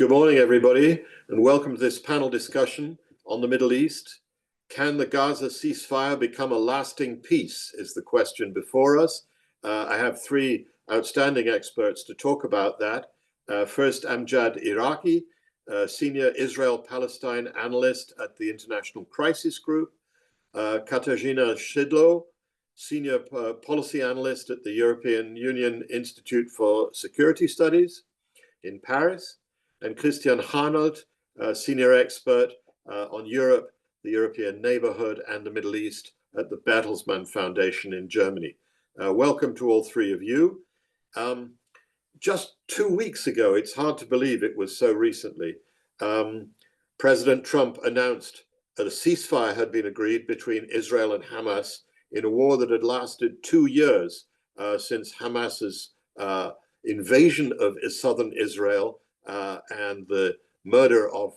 Good morning, everybody, and welcome to this panel discussion on the Middle East. Can the Gaza ceasefire become a lasting peace, is the question before us. I have three outstanding experts to talk about that. First, Amjad Iraqi, Senior Israel-Palestine Analyst at the International Crisis Group. Katarzyna Sidło, Senior Policy Analyst at the European Union Institute for Security Studies in Paris. And Christian Hanelt, Senior Expert on Europe, the European Neighbourhood and the Middle East at the Bertelsmann Foundation in Germany. Welcome to all three of you. Just 2 weeks ago, it's hard to believe it was so recently, President Trump announced that a ceasefire had been agreed between Israel and Hamas in a war that had lasted 2 years since Hamas's invasion of southern Israel and the murder of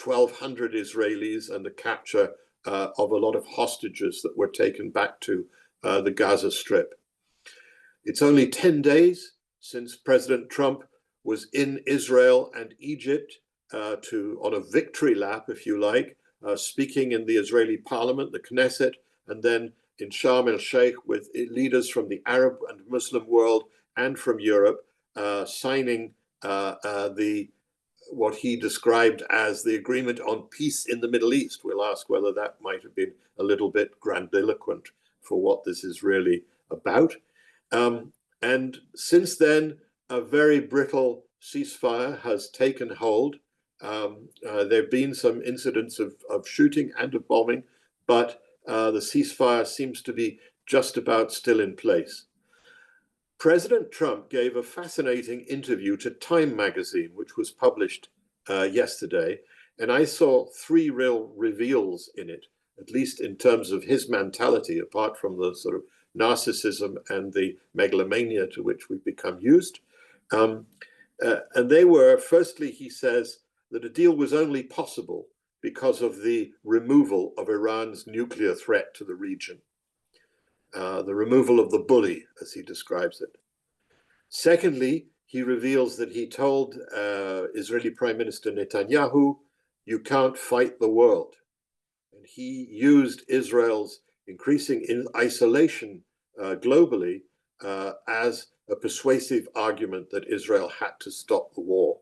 1,200 Israelis and the capture of a lot of hostages that were taken back to the Gaza Strip. It's only 10 days since President Trump was in Israel and Egypt on a victory lap, if you like, speaking in the Israeli parliament, the Knesset, and then in Sharm el-Sheikh with leaders from the Arab and Muslim world and from Europe, signing what he described as the agreement on peace in the Middle East. We'll ask whether that might have been a little bit grandiloquent for what this is really about. And since then, a very brittle ceasefire has taken hold. There have been some incidents of shooting and of bombing, but the ceasefire seems to be just about still in place. President Trump gave a fascinating interview to Time magazine, which was published yesterday, and I saw three real reveals in it, at least in terms of his mentality, apart from the sort of narcissism and the megalomania to which we've become used. And they were, firstly, he says that a deal was only possible because of the removal of Iran's nuclear threat to the region. The removal of the bully, as he describes it. Secondly, he reveals that he told Israeli Prime Minister Netanyahu, "You can't fight the world." And he used Israel's increasing isolation globally as a persuasive argument that Israel had to stop the war.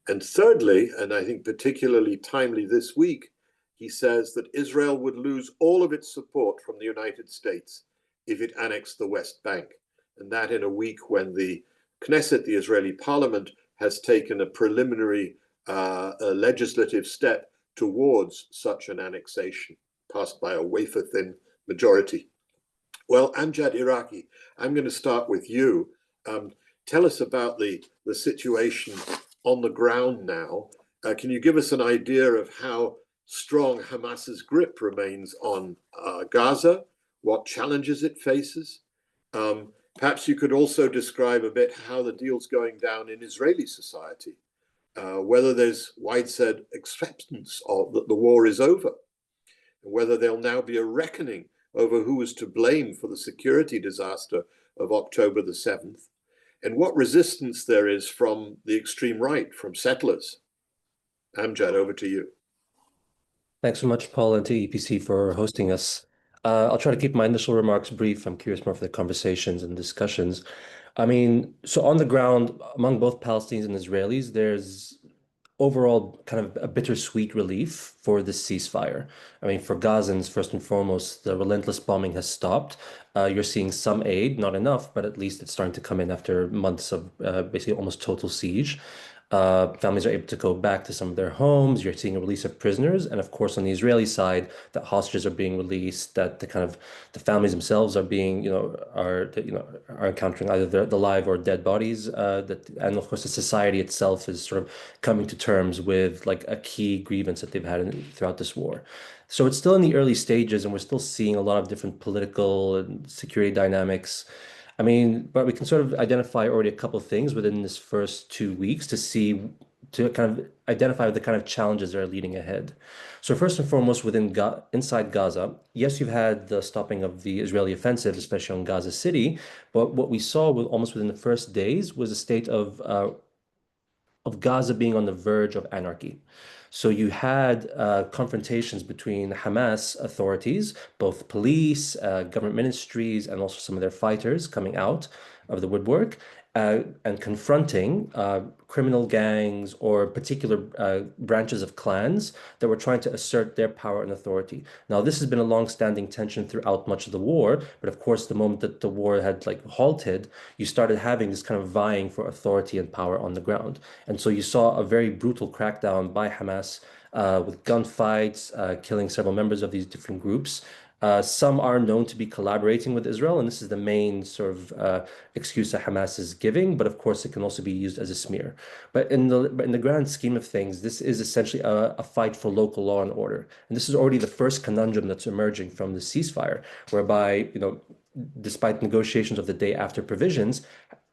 And thirdly, and I think particularly timely this week, he says that Israel would lose all of its support from the United States if it annexed the West Bank. And that in a week when the Knesset, the Israeli parliament, has taken a preliminary legislative step towards such an annexation, passed by a wafer-thin majority. Well, Amjad Iraqi, I'm going to start with you. Tell us about the situation on the ground now. Can you give us an idea of how strong Hamas's grip remains on Gaza, what challenges it faces? Perhaps you could also describe a bit how the deal's going down in Israeli society, whether there's widespread acceptance of that the war is over, and whether there'll now be a reckoning over who is to blame for the security disaster of October the 7th, and what resistance there is from the extreme right, from settlers. Amjad, over to you. Thanks so much, Paul, and to EPC for hosting us. I'll try to keep my initial remarks brief. I'm curious more for the conversations and discussions. I mean, so on the ground, among both Palestinians and Israelis, there's overall kind of a bittersweet relief for this ceasefire. I mean, for Gazans, first and foremost, the relentless bombing has stopped. You're seeing some aid, not enough, but at least it's starting to come in after months of basically almost total siege. Families are able to go back to some of their homes. You're seeing a release of prisoners, and of course, on the Israeli side, that hostages are being released. That the families themselves are being, are encountering either the live or dead bodies. And of course, the society itself is sort of coming to terms with like a key grievance that they've had throughout this war. So it's still in the early stages, and we're still seeing a lot of different political and security dynamics. I mean, but we can sort of identify already a couple of things within this first 2 weeks to kind of identify the kind of challenges that are leading ahead. So first and foremost, inside Gaza, yes, you've had the stopping of the Israeli offensive, especially on Gaza City, but what we saw almost within the first days was a state of of Gaza being on the verge of anarchy. So you had confrontations between Hamas authorities, both police, government ministries, and also some of their fighters coming out of the woodwork and confronting criminal gangs or particular branches of clans that were trying to assert their power and authority. Now, this has been a long-standing tension throughout much of the war, but of course, the moment that the war had like halted, you started having this kind of vying for authority and power on the ground. And so you saw a very brutal crackdown by Hamas with gunfights, killing several members of these different groups. Some are known to be collaborating with Israel, and this is the main sort of excuse that Hamas is giving. But of course, it can also be used as a smear. But in the grand scheme of things, this is essentially a fight for local law and order, and this is already the first conundrum that's emerging from the ceasefire, whereby despite negotiations of the day after provisions,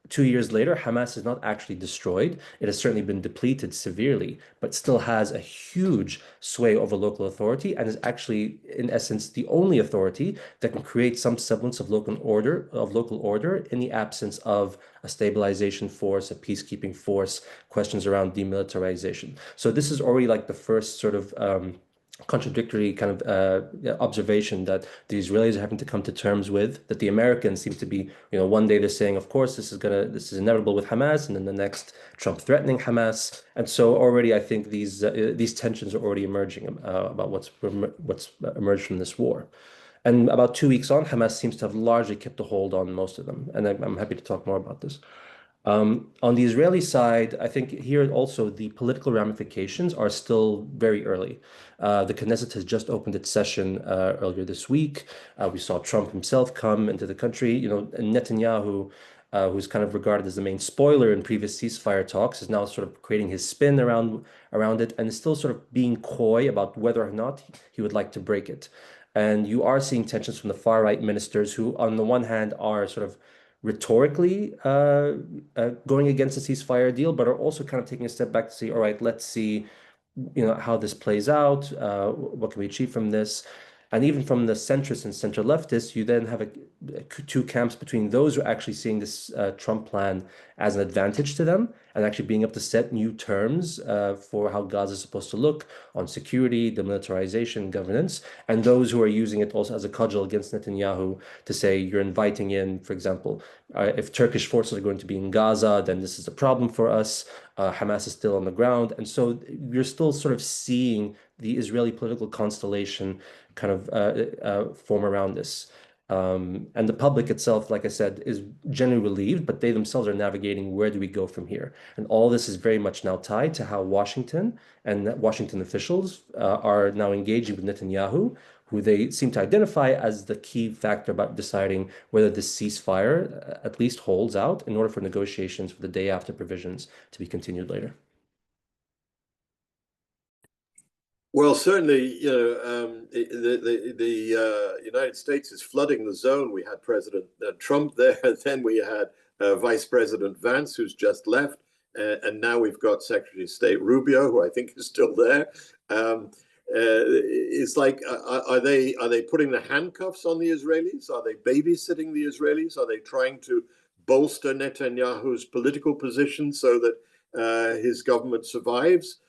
2 years later, Hamas is not actually destroyed. It has certainly been depleted severely, but still has a huge sway over local authority and is actually, in essence, the only authority that can create some semblance of local order in the absence of a stabilization force, a peacekeeping force, questions around demilitarization. So this is already like the first sort of contradictory kind of observation that the Israelis are having to come to terms with, that the Americans seem to be, one day they're saying, of course, this is inevitable with Hamas, and then the next Trump threatening Hamas. And so already I think these tensions are already emerging about what's emerged from this war. And about 2 weeks on, Hamas seems to have largely kept a hold on most of them. And I'm happy to talk more about this. On the Israeli side, I think here also the political ramifications are still very early. The Knesset has just opened its session earlier this week. We saw Trump himself come into the country. And Netanyahu, who's kind of regarded as the main spoiler in previous ceasefire talks, is now sort of creating his spin around it and is still sort of being coy about whether or not he would like to break it. And you are seeing tensions from the far right ministers who, on the one hand, are sort of rhetorically going against the ceasefire deal, but are also kind of taking a step back to say, all right, let's see, how this plays out. What can we achieve from this? And even from the centrists and center leftists, you then have two camps between those who are actually seeing this Trump plan as an advantage to them and actually being able to set new terms for how Gaza is supposed to look on security, demilitarization, governance, and those who are using it also as a cudgel against Netanyahu to say you're inviting in, for example, if Turkish forces are going to be in Gaza, then this is a problem for us. Hamas is still on the ground. And so you're still sort of seeing the Israeli political constellation kind of form around this. And the public itself, like I said, is generally relieved, but they themselves are navigating where do we go from here. And all this is very much now tied to how Washington and Washington officials are now engaging with Netanyahu, who they seem to identify as the key factor about deciding whether this ceasefire at least holds out in order for negotiations for the day after provisions to be continued later. Well, certainly, the United States is flooding the zone. We had President Trump there, then we had Vice President Vance, who's just left, and now we've got Secretary of State Rubio, who I think is still there. It's like, are they putting the handcuffs on the Israelis? Are they babysitting the Israelis? Are they trying to bolster Netanyahu's political position so that his government survives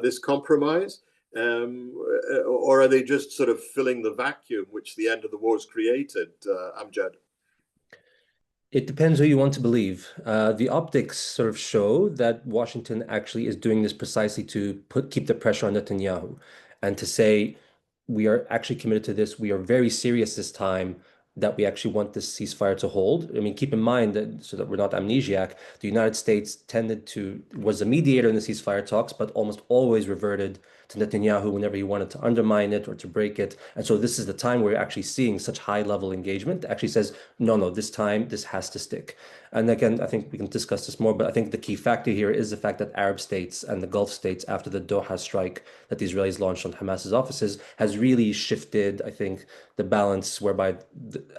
this compromise? Or are they just sort of filling the vacuum which the end of the war has created, Amjad? It depends who you want to believe. The optics sort of show that Washington actually is doing this precisely to keep the pressure on Netanyahu and to say, we are actually committed to this. We are very serious this time that we actually want this ceasefire to hold. I mean, keep in mind that so that we're not amnesiac, the United States was a mediator in the ceasefire talks, but almost always reverted to Netanyahu whenever he wanted to undermine it or to break it. And so this is the time where we're actually seeing such high level engagement that actually says, no, this time this has to stick. And again, I think we can discuss this more, but I think the key factor here is the fact that Arab states and the Gulf states, after the Doha strike that the Israelis launched on Hamas's offices, has really shifted, I think, the balance whereby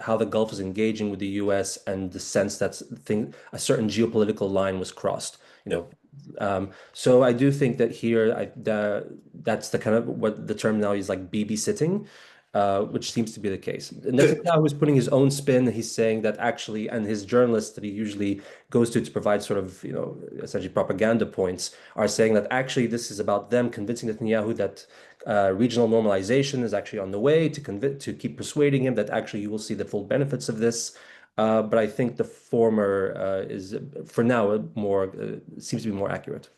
how the Gulf is engaging with the US and the sense that a certain geopolitical line was crossed. So I do think that here that's the kind of what the term now is like babysitting. which seems to be the case. Netanyahu is putting his own spin. He's saying that actually, and his journalists that he usually goes to provide sort of, essentially propaganda points, are saying that actually this is about them convincing Netanyahu that regional normalization is actually on the way, to keep persuading him that actually you will see the full benefits of this. But I think the former is, for now, seems to be more accurate.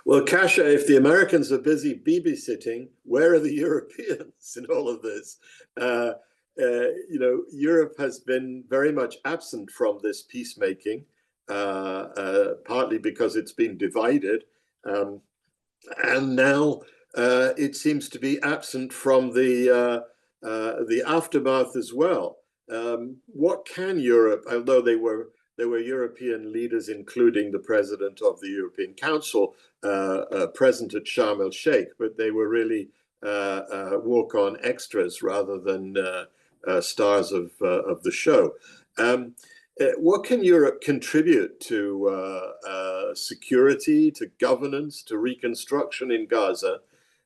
Well, Kasia, if the Americans are busy babysitting, where are the Europeans in all of this? Europe has been very much absent from this peacemaking, partly because it's been divided. And now it seems to be absent from the aftermath as well. What can Europe, although there were European leaders, including the president of the European Council, present at Sharm el-Sheikh, but they were really walk-on extras rather than stars of the show. What can Europe contribute to security, to governance, to reconstruction in Gaza?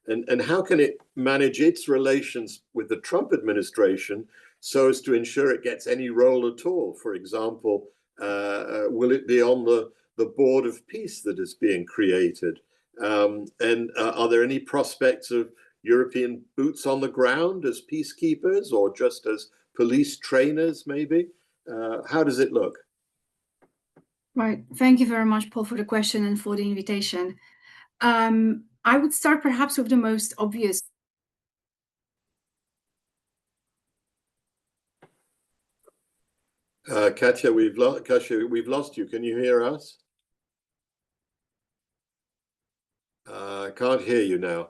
And how can it manage its relations with the Trump administration so as to ensure it gets any role at all? For example, will it be on the board of peace that is being created? And are there any prospects of European boots on the ground as peacekeepers or just as police trainers, maybe? How does it look? Right. Thank you very much, Paul, for the question and for the invitation. I would start perhaps with the most obvious. Kasia, we've lost you. Can you hear us? I can't hear you now.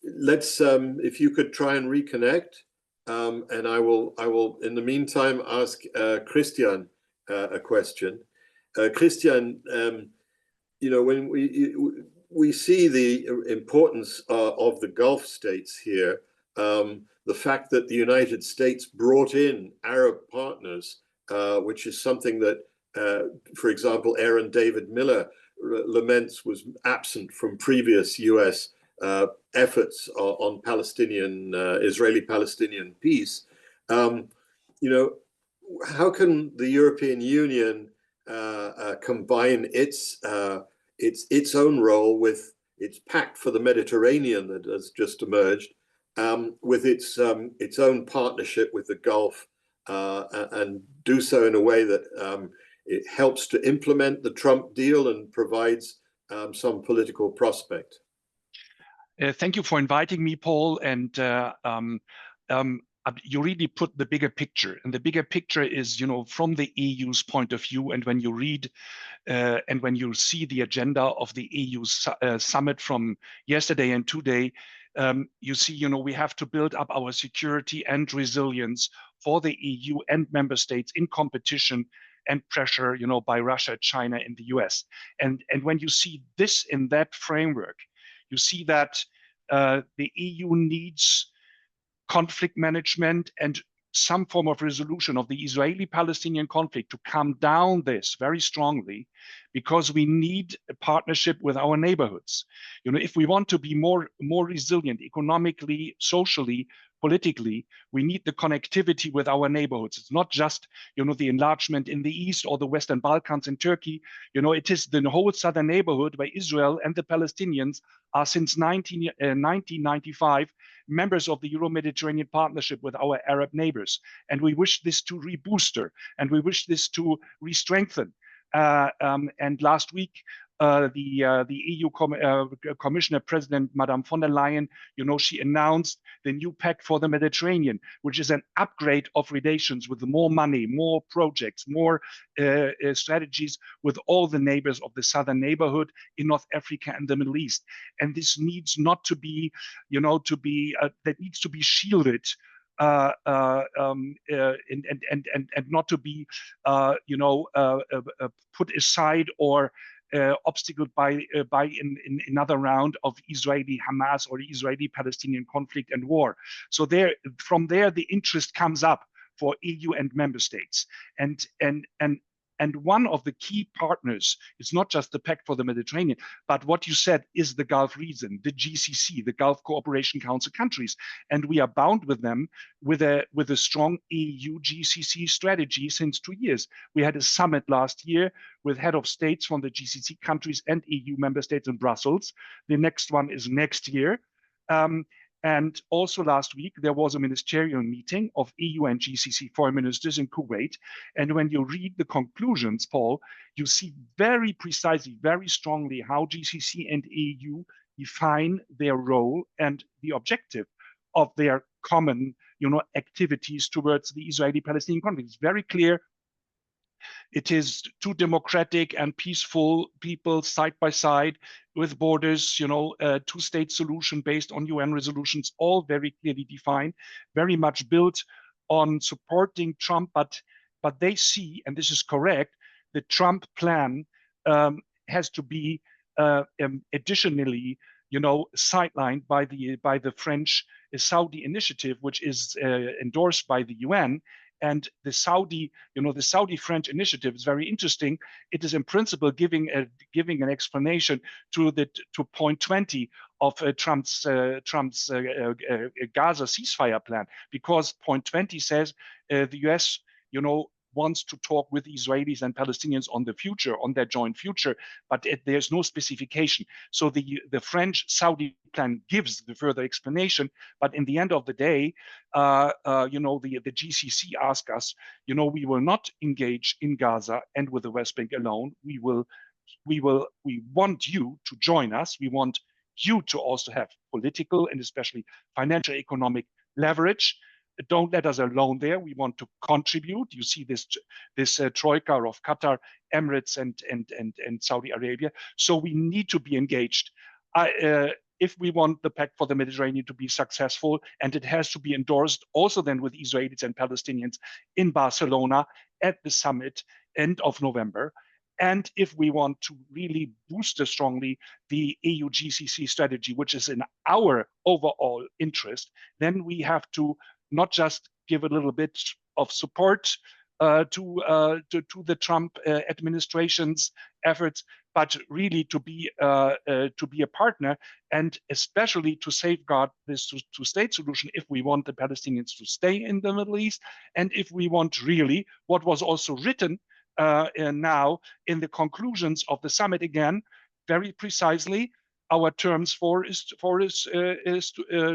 Let's if you could try and reconnect, and I will in the meantime ask Christian a question. Christian, when we see the importance of the Gulf states here, the fact that the United States brought in Arab partners, which is something that, for example, Aaron David Miller laments was absent from previous US efforts on Israeli-Palestinian peace. How can the European Union combine its own role with its pact for the Mediterranean that has just emerged, with its own partnership with the Gulf, and do so in a way that it helps to implement the Trump deal and provides some political prospect? Thank you for inviting me, Paul. And you really put the bigger picture. And the bigger picture is, from the EU's point of view. And when you read and when you see the agenda of the EU summit from yesterday and today, you see, we have to build up our security and resilience for the EU and member states in competition and pressure, by Russia, China, and the US. And when you see this in that framework, you see that the EU needs conflict management and some form of resolution of the Israeli-Palestinian conflict to calm down this very strongly, because we need a partnership with our neighborhoods. If we want to be more resilient economically, socially, politically, we need the connectivity with our neighborhoods. It's not just, the enlargement in the East or the Western Balkans and Turkey. It is the whole southern neighborhood where Israel and the Palestinians are since 1995 members of the Euro-Mediterranean Partnership with our Arab neighbors. And we wish this to rebooster, and we wish this to re-strengthen. And last week, the EU Commissioner President, Madame von der Leyen, she announced the new pact for the Mediterranean, which is an upgrade of relations with more money, more projects, more strategies with all the neighbors of the southern neighborhood in North Africa and the Middle East. And this needs not to be, that needs to be shielded. And not to be, put aside or obstacled by in another round of Israeli Hamas or Israeli-Palestinian conflict and war. So from there, the interest comes up for EU and member states. And And one of the key partners is not just the Pact for the Mediterranean, but what you said is the Gulf region, the GCC, the Gulf Cooperation Council countries. And we are bound with them with a strong EU GCC strategy since 2 years. We had a summit last year with head of states from the GCC countries and EU member states in Brussels. The next one is next year. And also last week, there was a ministerial meeting of EU and GCC foreign ministers in Kuwait. And when you read the conclusions, Paul, you see very precisely, very strongly how GCC and EU define their role and the objective of their common, activities towards the Israeli-Palestinian conflict. It's very clear. It is two democratic and peaceful people side by side with borders, a two-state solution based on UN resolutions, all very clearly defined, very much built on supporting Trump. But they see, and this is correct, the Trump plan has to be additionally, sidelined by the French Saudi initiative, which is endorsed by the UN. And the Saudi French initiative is very interesting. It is in principle giving an explanation to point 20 of Trump's Gaza ceasefire plan, because point 20 says the US, wants to talk with Israelis and Palestinians on the future, on their joint future, but there's no specification. So the French-Saudi plan gives the further explanation, but in the end of the day, the GCC asked us, we will not engage in Gaza and with the West Bank alone. We want you to join us. We want you to also have political and especially financial, economic leverage. Don't let us alone there. We want to contribute. You see this troika of Qatar, Emirates, and Saudi Arabia. So we need to be engaged. If we want the Pact for the Mediterranean to be successful, and it has to be endorsed also then with Israelis and Palestinians in Barcelona at the summit end of November. And if we want to really boost strongly the EU GCC strategy, which is in our overall interest, then we have to not just give a little bit of support to the Trump administration's efforts, but really to be a partner, and especially to safeguard this two-state solution if we want the Palestinians to stay in the Middle East, and if we want really what was also written now in the conclusions of the summit again, very precisely, our terms for is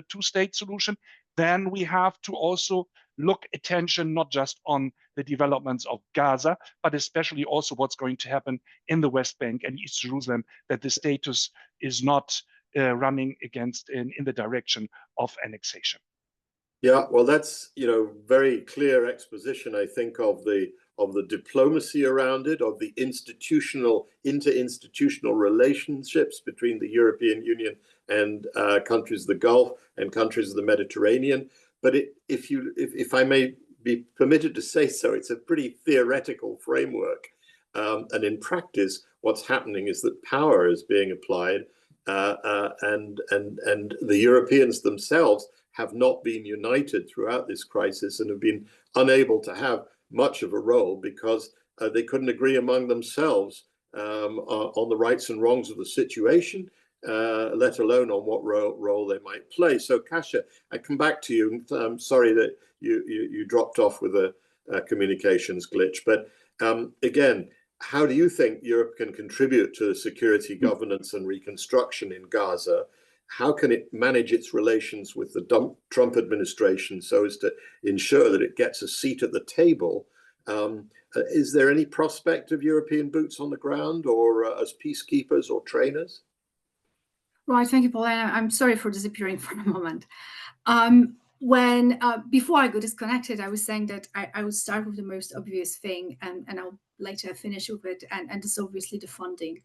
two-state solution. Then we have to also look attention not just on the developments of Gaza, but especially also what's going to happen in the West Bank and East Jerusalem, that the status is not running against in the direction of annexation. Yeah, well, that's very clear exposition, I think, of the diplomacy around it, of the interinstitutional relationships between the European Union and countries of the Gulf and countries of the Mediterranean. But if I may be permitted to say so, it's a pretty theoretical framework. And in practice, what's happening is that power is being applied, and the Europeans themselves have not been united throughout this crisis and have been unable to have much of a role because they couldn't agree among themselves on the rights and wrongs of the situation, let alone on what role they might play. So, Kasia, I come back to you. I'm sorry that you dropped off with a communications glitch. But again, how do you think Europe can contribute to security, governance, and reconstruction in Gaza? How can it manage its relations with the Trump administration so as to ensure that it gets a seat at the table? Is there any prospect of European boots on the ground, or as peacekeepers or trainers? Right, thank you, Paul. And I'm sorry for disappearing for a moment. Before I got disconnected, I was saying that I would start with the most obvious thing, and I'll later finish with it, and it's obviously the funding.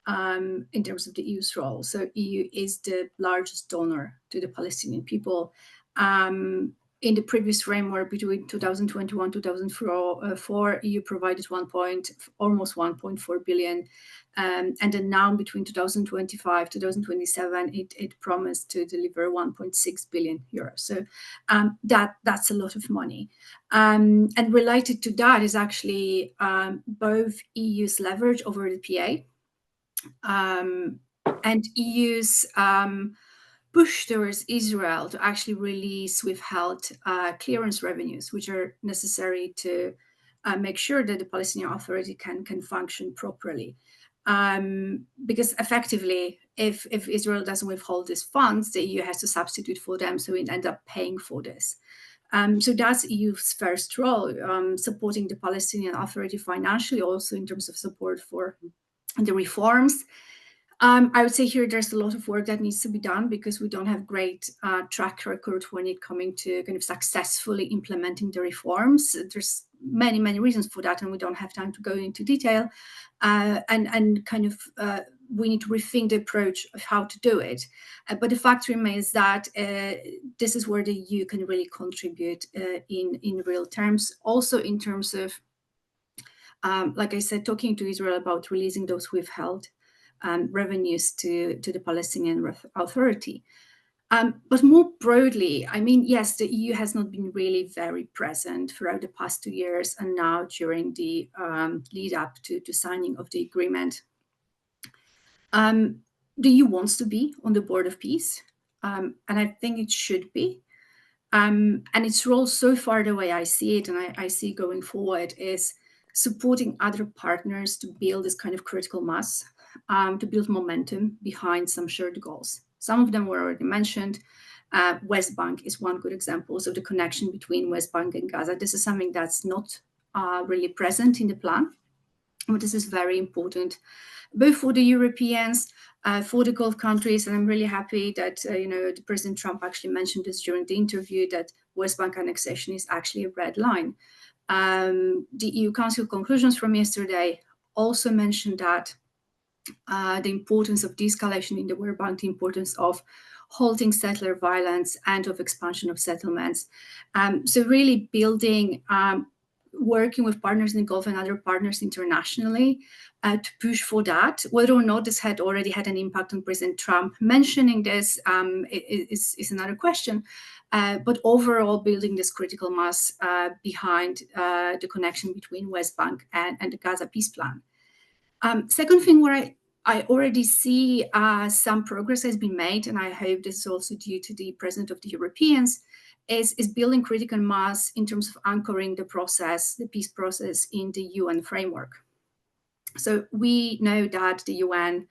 In terms of the EU's role. So EU is the largest donor to the Palestinian people. in the previous framework between 2021-2004, EU provided almost 1.4 billion. And then now between 2025-2027, it promised to deliver 1.6 billion euros. So that's a lot of money. And related to that is actually both EU's leverage over the PA and EU's push towards Israel to actually release withheld clearance revenues, which are necessary to make sure that the Palestinian Authority can function properly. Because effectively, if Israel doesn't withhold these funds, the EU has to substitute for them, so it ends up paying for this. So that's EU's first role, supporting the Palestinian Authority financially, also in terms of support for the reforms. I would say here there's a lot of work that needs to be done because we don't have great track record when it coming to kind of successfully implementing the reforms. There's many reasons for that, and we don't have time to go into detail. And kind of we need to rethink the approach of how to do it. But the fact remains that this is where the EU can really contribute in real terms. Also in terms of, like I said, talking to Israel about releasing those withheld revenues to the Palestinian Authority. But more broadly, I mean, yes, the EU has not been really very present throughout the past 2 years and now during the lead up to signing of the agreement. The EU wants to be on the board of peace, and I think it should be. And its role so far, the way I see it, and I see going forward, is supporting other partners to build this kind of critical mass, to build momentum behind some shared goals. Some of them were already mentioned. West Bank is one good example. So the connection between West Bank and Gaza. This is something that's not really present in the plan, but this is very important, both for the Europeans, for the Gulf countries. And I'm really happy that President Trump actually mentioned this during the interview, that West Bank annexation is actually a red line. The EU Council conclusions from yesterday also mentioned that the importance of de-escalation in the West Bank, the importance of halting settler violence and of expansion of settlements. So really building, working with partners in the Gulf and other partners internationally to push for that. Whether or not this had already had an impact on President Trump mentioning this is another question. But overall, building this critical mass behind the connection between West Bank and the Gaza peace plan. Second thing where I already see some progress has been made, and I hope this is also due to the President of the Europeans, is building critical mass in terms of anchoring the process, the peace process, in the UN framework. So we know that the UN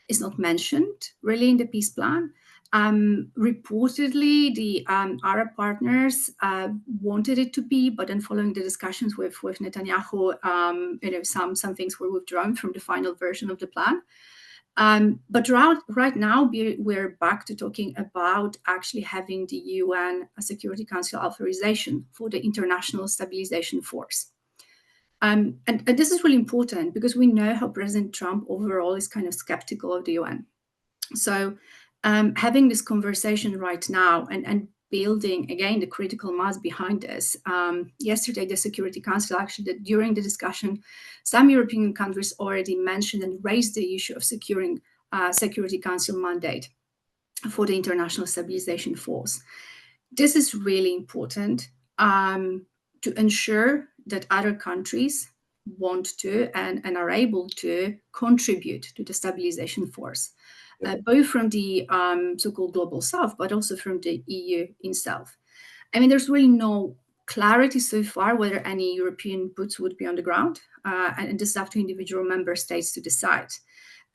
is not mentioned really in the peace plan. Reportedly, the Arab partners wanted it to be, but then following the discussions with Netanyahu, some things were withdrawn from the final version of the plan. But right now, we're back to talking about actually having the UN Security Council authorization for the International Stabilization Force. And this is really important because we know how President Trump overall is kind of skeptical of the UN. So having this conversation right now and building, again, the critical mass behind this. Yesterday, the Security Council actually, during the discussion, some European countries already mentioned and raised the issue of securing Security Council mandate for the International Stabilization Force. This is really important to ensure that other countries want to and are able to contribute to the stabilization force. Both from the so-called global south, but also from the EU itself. I mean, there's really no clarity so far whether any European boots would be on the ground, and this is up to individual member states to decide.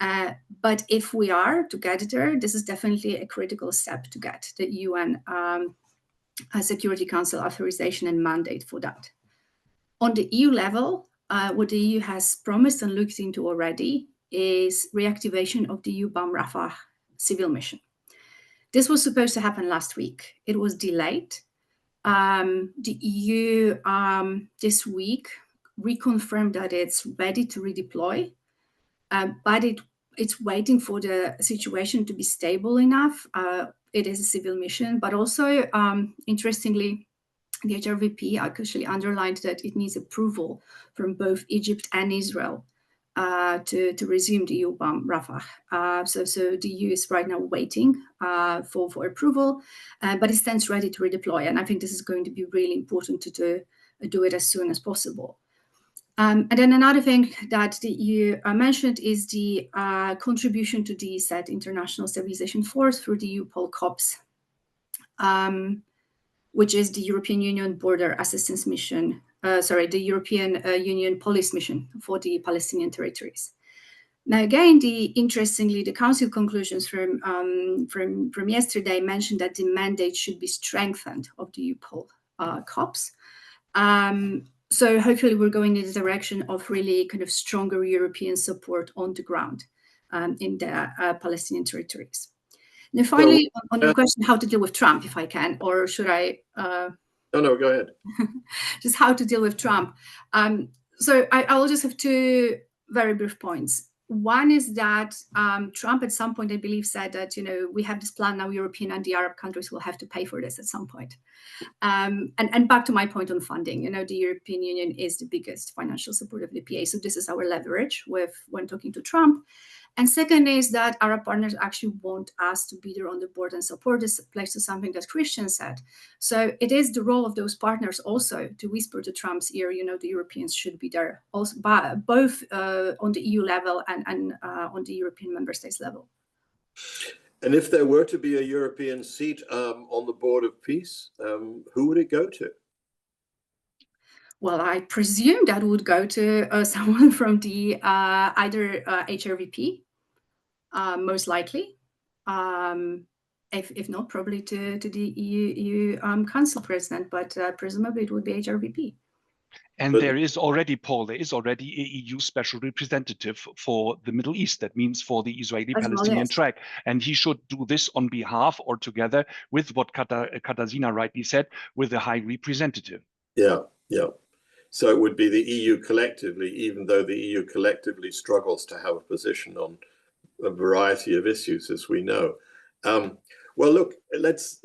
But if we are to get there, this is definitely a critical step to get the UN Security Council authorization and mandate for that. On the EU level, what the EU has promised and looked into already is reactivation of the UBAM Rafah civil mission. This was supposed to happen last week. It was delayed. The EU this week reconfirmed that it's ready to redeploy, but it's waiting for the situation to be stable enough. It is a civil mission, but also, interestingly, the HRVP actually underlined that it needs approval from both Egypt and Israel to resume the EU bomb Rafah. So the EU is right now waiting for approval, but it stands ready to redeploy. And I think this is going to be really important to do it as soon as possible. And then another thing that the EU mentioned is the contribution to the said International Stabilization Force through the EUPOL COPS, which is the European Union Border Assistance Mission, the European Union Police Mission for the Palestinian territories. Now, again, interestingly, the Council conclusions from yesterday mentioned that the mandate should be strengthened of the EUPOL COPS. So hopefully we're going in the direction of really kind of stronger European support on the ground in the Palestinian territories. Now, finally, on your question, how to deal with Trump, if I can, or should I? No, go ahead. Just how to deal with Trump. So I will just have two very brief points. One is that Trump at some point, I believe, said that, we have this plan now, European and the Arab countries will have to pay for this at some point. And back to my point on funding, the European Union is the biggest financial supporter of the PA. So this is our leverage when talking to Trump. And second is that Arab partners actually want us to be there on the board and support this, plays to something that Christian said. So it is the role of those partners also to whisper to Trump's ear, the Europeans should be there, also both on the EU level and on the European member states level. And if there were to be a European seat on the board of peace, who would it go to? Well, I presume that would go to someone from the either HRVP, most likely. If not, probably to the EU Council President, but presumably it would be HRVP. And there is already, Paul, there is already a EU special representative for the Middle East. That means for the Israeli-Palestinian track. And he should do this on behalf or together with what Katarzyna rightly said, with the High Representative. Yeah. So it would be the EU collectively, even though the EU collectively struggles to have a position on a variety of issues, as we know. Well, look, let's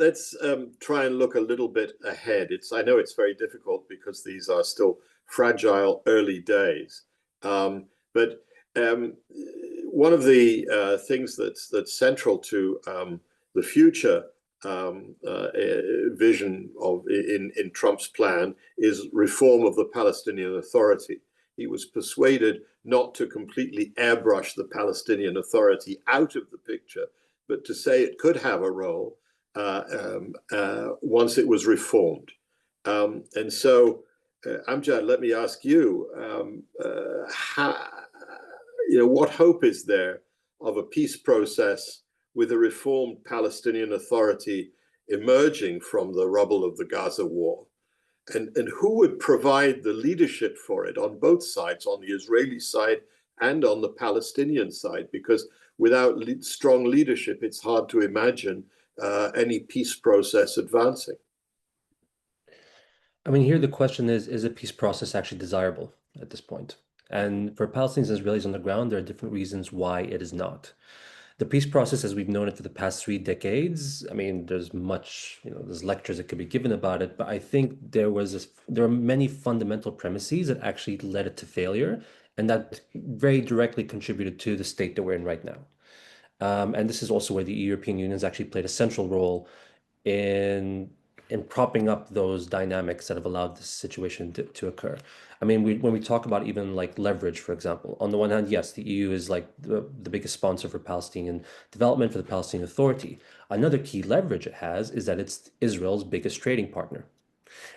try and look a little bit ahead. I know it's very difficult because these are still fragile early days. But one of the things that's central to the future vision in Trump's plan is reform of the Palestinian Authority. He was persuaded not to completely airbrush the Palestinian Authority out of the picture, but to say it could have a role once it was reformed. And so, Amjad, let me ask you, what hope is there of a peace process with a reformed Palestinian Authority emerging from the rubble of the Gaza war? And who would provide the leadership for it on both sides, on the Israeli side and on the Palestinian side? Because without strong leadership, it's hard to imagine any peace process advancing. I mean, here the question is a peace process actually desirable at this point? And for Palestinians and Israelis on the ground, there are different reasons why it is not. The peace process, as we've known it for the past 3 decades, I mean, there's much, there's lectures that could be given about it, but I think there are many fundamental premises that actually led it to failure, and that very directly contributed to the state that we're in right now. And this is also where the European Union has actually played a central role in propping up those dynamics that have allowed this situation to occur. I mean, when we talk about even like leverage, for example, on the one hand, yes, the EU is like the biggest sponsor for Palestinian development, for the Palestinian Authority. Another key leverage it has is that it's Israel's biggest trading partner.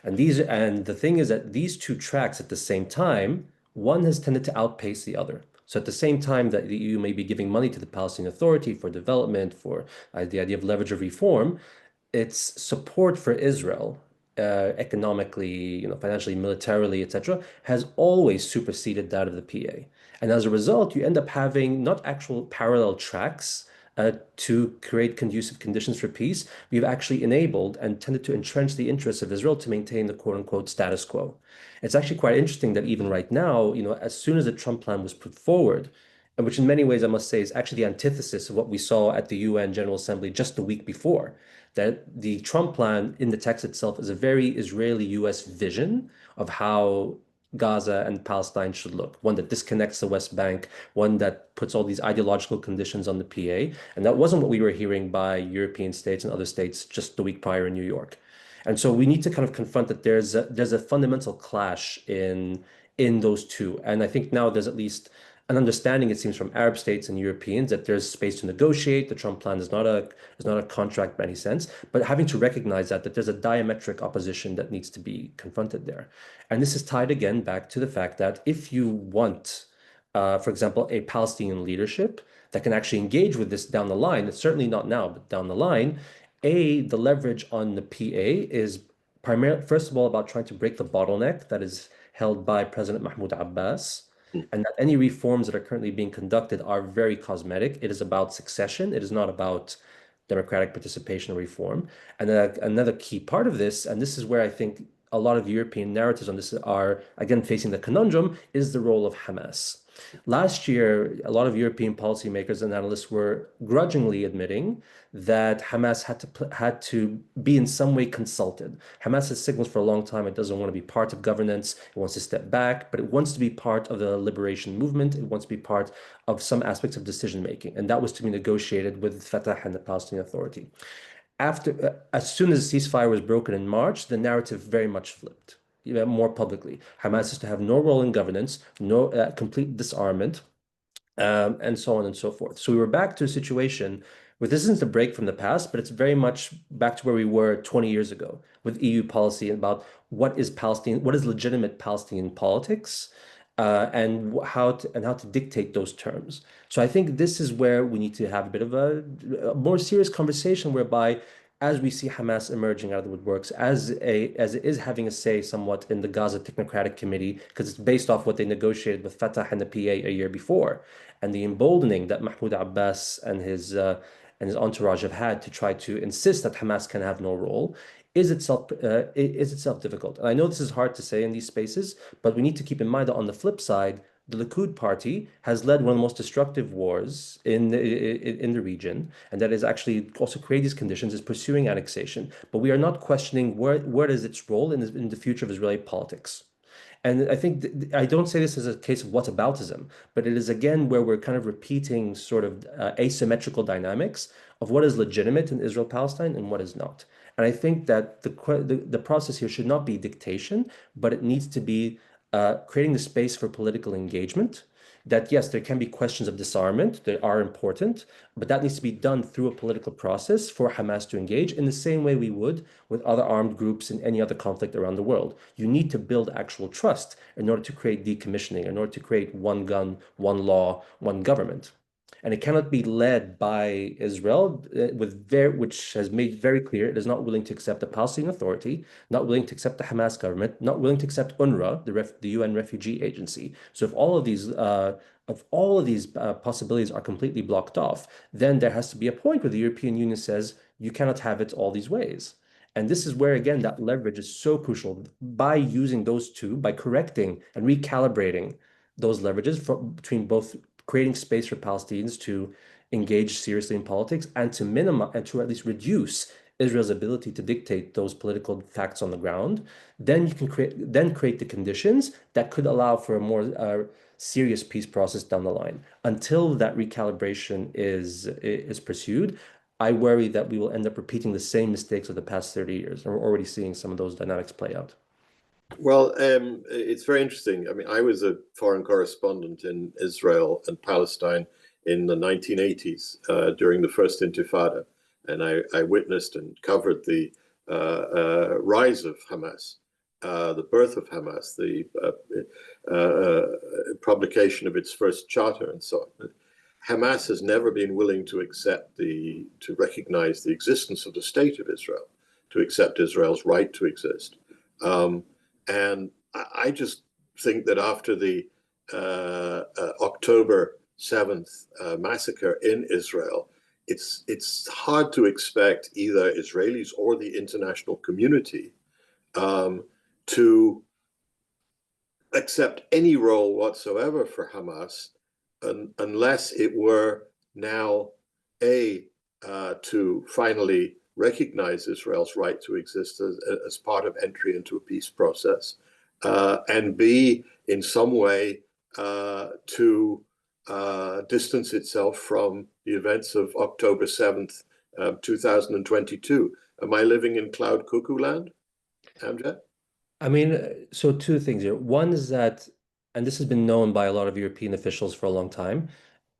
And the thing is that these two tracks at the same time, one has tended to outpace the other. So at the same time that the EU may be giving money to the Palestinian Authority for development, for the idea of leverage of reform, its support for Israel, economically, financially, militarily, etc., has always superseded that of the PA. And as a result, you end up having not actual parallel tracks to create conducive conditions for peace. We've actually enabled and tended to entrench the interests of Israel to maintain the quote-unquote status quo. It's actually quite interesting that even right now, as soon as the Trump plan was put forward, and which in many ways I must say is actually the antithesis of what we saw at the UN General Assembly just the week before. That the Trump plan in the text itself is a very Israeli-US vision of how Gaza and Palestine should look, one that disconnects the West Bank, one that puts all these ideological conditions on the PA. And that wasn't what we were hearing by European states and other states just the week prior in New York. And so we need to kind of confront that there's a fundamental clash in those two. And I think now there's at least an understanding, it seems, from Arab states and Europeans that there's space to negotiate. The Trump plan is not a contract by any sense, but having to recognize that there's a diametric opposition that needs to be confronted there. And this is tied again back to the fact that if you want, for example, a Palestinian leadership that can actually engage with this down the line, it's certainly not now, but down the line, the leverage on the PA is primarily, first of all, about trying to break the bottleneck that is held by President Mahmoud Abbas, and that any reforms that are currently being conducted are very cosmetic. It is about succession. It is not about democratic participation or reform. And another key part of this, and this is where I think a lot of European narratives on this are, again, facing the conundrum, is the role of Hamas. Last year, a lot of European policymakers and analysts were grudgingly admitting that Hamas had to be in some way consulted. Hamas has signaled for a long time it doesn't want to be part of governance. It wants to step back, but it wants to be part of the liberation movement. It wants to be part of some aspects of decision making, and that was to be negotiated with Fatah and the Palestinian Authority. As soon as the ceasefire was broken in March, the narrative very much flipped. More publicly, Hamas is to have no role in governance, no complete disarmament, and so on and so forth. So we were back to a situation where this isn't a break from the past, but it's very much back to where we were 20 years ago with EU policy about what is legitimate Palestinian politics, and how to dictate those terms. So I think this is where we need to have a bit of a more serious conversation, whereby, as we see Hamas emerging out of the woodworks, as it is having a say somewhat in the Gaza Technocratic Committee, because it's based off what they negotiated with Fatah and the PA a year before, and the emboldening that Mahmoud Abbas and his entourage have had to try to insist that Hamas can have no role, is itself difficult. And I know this is hard to say in these spaces, but we need to keep in mind that on the flip side, the Likud party has led one of the most destructive wars in the region, and that is actually also create these conditions, is pursuing annexation. But we are not questioning where is its role in the future of Israeli politics. And I think I don't say this as a case of whataboutism, but it is again where we're kind of repeating sort of asymmetrical dynamics of what is legitimate in Israel-Palestine and what is not. And I think that the process here should not be dictation, but it needs to be creating the space for political engagement. That yes, there can be questions of disarmament that are important, but that needs to be done through a political process for Hamas to engage in the same way we would with other armed groups in any other conflict around the world. You need to build actual trust in order to create decommissioning, in order to create one gun, one law, one government. And it cannot be led by Israel, which has made very clear it is not willing to accept the Palestinian Authority, not willing to accept the Hamas government, not willing to accept UNRWA, the UN Refugee Agency. So if all of these possibilities are completely blocked off, then there has to be a point where the European Union says you cannot have it all these ways. And this is where, again, that leverage is so crucial. By using those two, by correcting and recalibrating those leverages between both creating space for Palestinians to engage seriously in politics and to minimize and to at least reduce Israel's ability to dictate those political facts on the ground, then you can create the conditions that could allow for a more serious peace process down the line. Until that recalibration is pursued, I worry that we will end up repeating the same mistakes of the past 30 years, and we're already seeing some of those dynamics play out. Well, it's very interesting. I mean, I was a foreign correspondent in Israel and Palestine in the 1980s during the first Intifada, and I witnessed and covered the rise of Hamas, the birth of Hamas, the publication of its first charter, and so on. Hamas has never been willing to recognize the existence of the state of Israel, to accept Israel's right to exist. And I just think that after the October 7th massacre in Israel, it's hard to expect either Israelis or the international community to accept any role whatsoever for Hamas unless it were now to finally recognize Israel's right to exist as part of entry into a peace process, and B, in some way to distance itself from the events of October 7th, 2022. Am I living in cloud cuckoo land, Amjad? I mean, so two things here. One is that, and this has been known by a lot of European officials for a long time,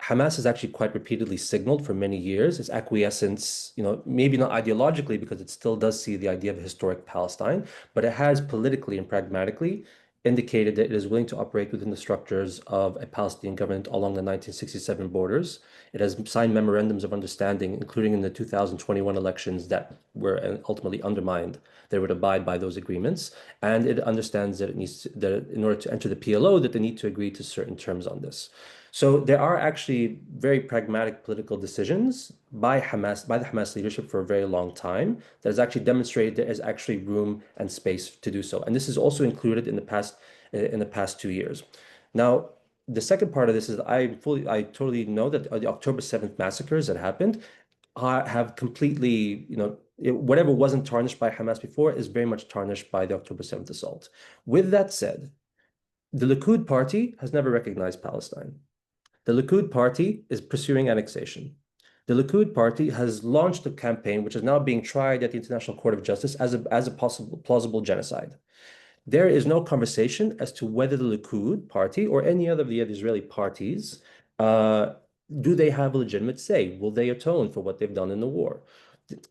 Hamas has actually quite repeatedly signaled for many years its acquiescence, maybe not ideologically, because it still does see the idea of a historic Palestine, but it has politically and pragmatically indicated that it is willing to operate within the structures of a Palestinian government along the 1967 borders. It has signed memorandums of understanding, including in the 2021 elections that were ultimately undermined. They would abide by those agreements, and it understands that that in order to enter the PLO, that they need to agree to certain terms on this. So there are actually very pragmatic political decisions by the Hamas leadership for a very long time that has actually demonstrated there is actually room and space to do so. And this is also included in the past 2 years. Now, the second part of this is I totally know that the October 7th massacres that happened have completely, whatever wasn't tarnished by Hamas before is very much tarnished by the October 7th assault. With that said, the Likud party has never recognized Palestine. The Likud party is pursuing annexation. The Likud party has launched a campaign which is now being tried at the International Court of Justice as a plausible genocide. There is no conversation as to whether the Likud party or any other of the Israeli parties, do they have a legitimate say? Will they atone for what they've done in the war?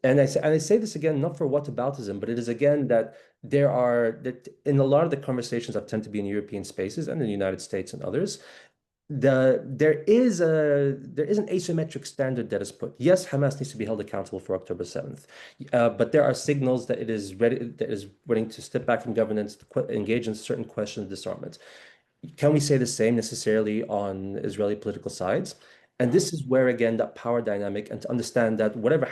And I say this again, not for whataboutism, but it is again that that in a lot of the conversations that tend to be in European spaces and in the United States and others, there is an asymmetric standard that is put. Yes, Hamas needs to be held accountable for October 7th, but there are signals that it is willing to step back from governance, to engage in certain questions of disarmament. Can we say the same necessarily on Israeli political sides? And this is where, again, that power dynamic, and to understand that whatever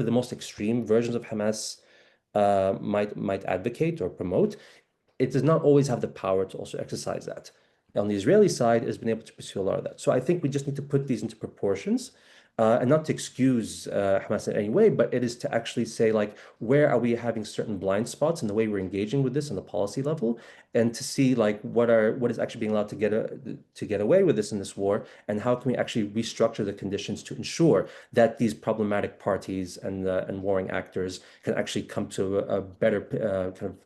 the most extreme versions of Hamas might advocate or promote, it does not always have the power to also exercise that. On the Israeli side, has been able to pursue a lot of that. So I think we just need to put these into proportions, and not to excuse Hamas in any way, but it is to actually say, like, where are we having certain blind spots in the way we're engaging with this on the policy level, and to see like what is actually being allowed to get away with this in this war, and how can we actually restructure the conditions to ensure that these problematic parties and warring actors can actually come to a better kind of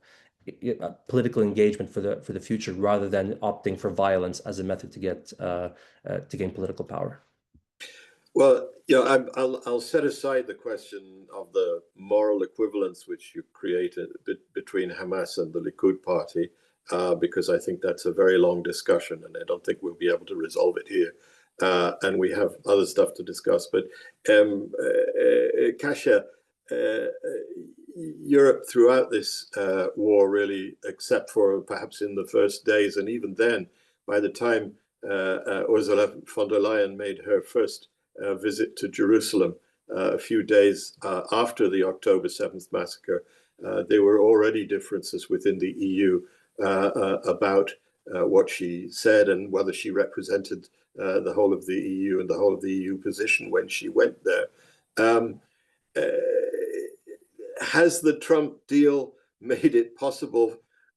political engagement for the future, rather than opting for violence as a method to gain political power. Well, I'll set aside the question of the moral equivalence which you created between Hamas and the Likud party, because I think that's a very long discussion, and I don't think we'll be able to resolve it here. And we have other stuff to discuss. But Kasia, Europe throughout this war, really, except for perhaps in the first days, and even then, by the time Ursula von der Leyen made her first visit to Jerusalem a few days after the October 7th massacre, there were already differences within the EU about what she said and whether she represented the whole of the EU and the whole of the EU position when she went there. Has the Trump deal made it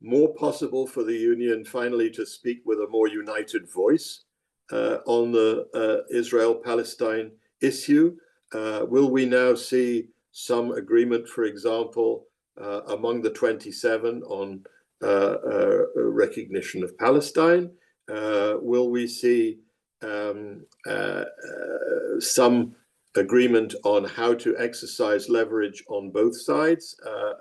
more possible for the Union finally to speak with a more united voice on the Israel-Palestine issue? Will we now see some agreement, for example, among the 27 on recognition of Palestine? Will we see some agreement on how to exercise leverage on both sides,